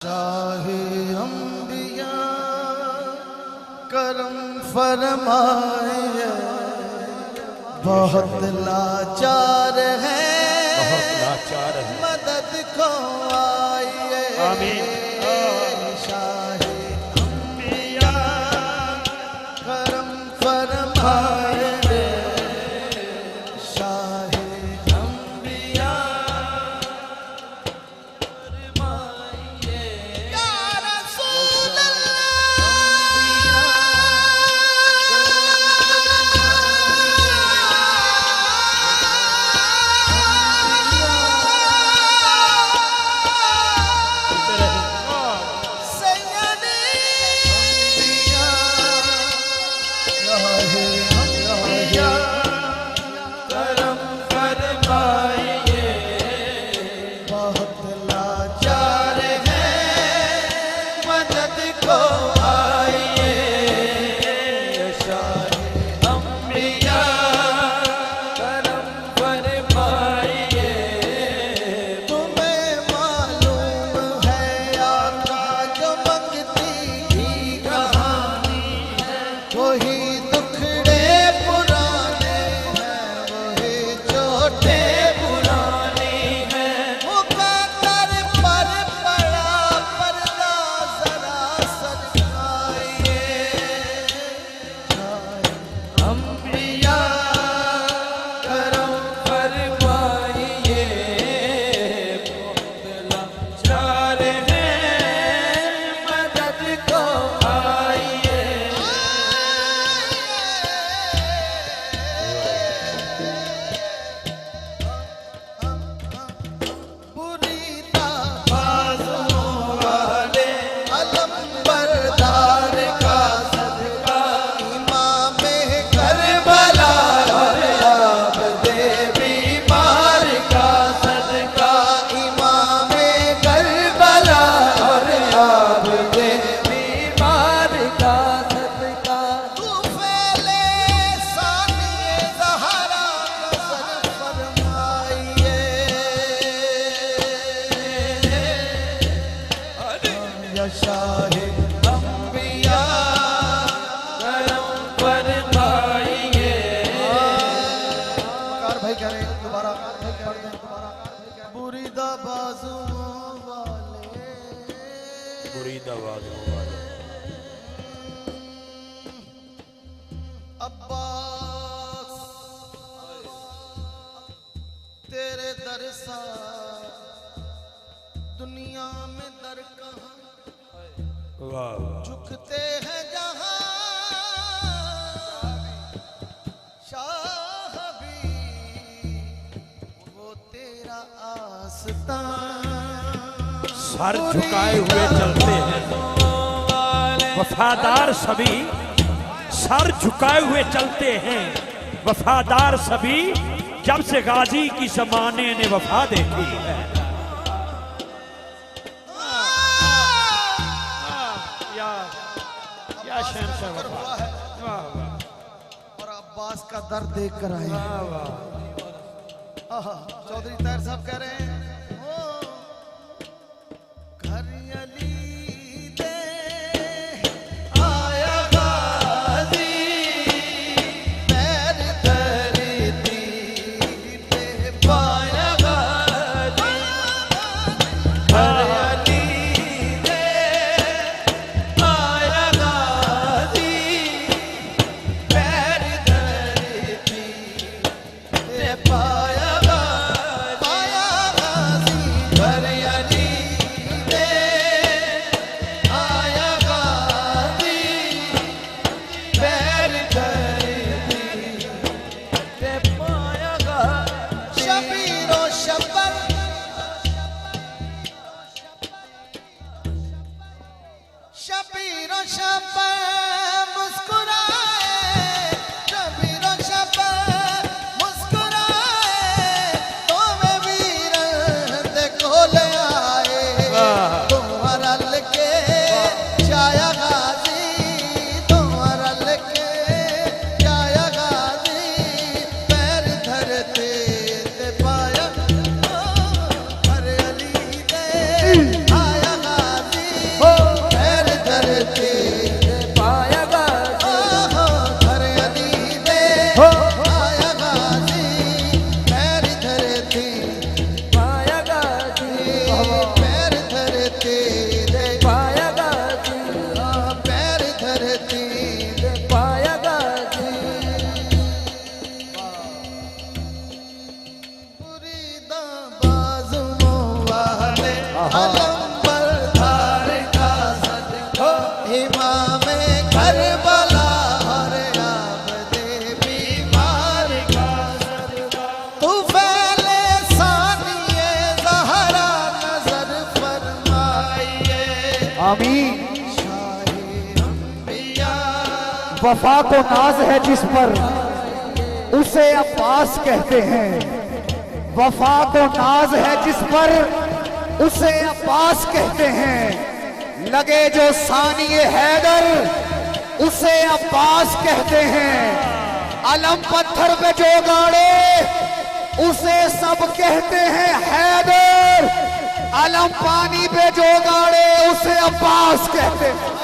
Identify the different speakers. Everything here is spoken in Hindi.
Speaker 1: शाहे अंबिया करम फरमाए, बहुत लाचार है मदद को आइए।
Speaker 2: आमीन।
Speaker 1: शाहे अंबिया करम फरमाए, शाहे अंबिया फरमाइए। या रसूल शाहे अंबिया करम फरमाइए। भाई कह रहे दोबारा बुरीदा बाजू वाले,
Speaker 2: बुरीदा बाजू वाले
Speaker 1: अब्बास तेरे दर सा दुनिया में दर कहाँ, झुकते हैं जहां शाह भी वो तेरा आस्था।
Speaker 2: सर झुकाए हुए चलते हैं वफादार सभी, सर झुकाए हुए चलते हैं वफादार सभी, जब से गाजी की जमाने ने वफा देखी है।
Speaker 1: हुआ है और अब्बास का दर्द देख कर आए। चौधरी ताहिर साहब कह रहे हैं घर अली दे आया गाजी, पैर धरती पे पाया गाजी, घर शबीरो शब्बा मुस्कुराए, शबीरो शब्बा मुस्कुराए, तो मैं वीर देखो ले आए, तुम्हारा लके जाया गाजी, तुम्हारा लके जाया गाजी, पैर धरते ते पाया घर अली दे आया गाजी। धरती दे
Speaker 3: पाया गाजी,
Speaker 1: पैर धरती दे
Speaker 3: पाया गाजी।
Speaker 1: मुरीदा बाजुओं वाले अलंबर धार का सदका इमामे करबला और आबदे बीमार का सदका तू फैले सानिए ज़हरा नजर फरमाइए
Speaker 3: आमीन।
Speaker 1: शाहे अंबिया
Speaker 3: वफा को नाज है जिस पर उसे अब्बास कहते हैं। वफा को नाज है जिस पर उसे अब्बास कहते हैं। लगे जो सानिए हैदर उसे अब्बास कहते हैं। अलम पत्थर पे जो गाड़े उसे सब कहते हैं हैदर। अलम पानी पे जो गाड़े उसे अब्बास कहते हैं।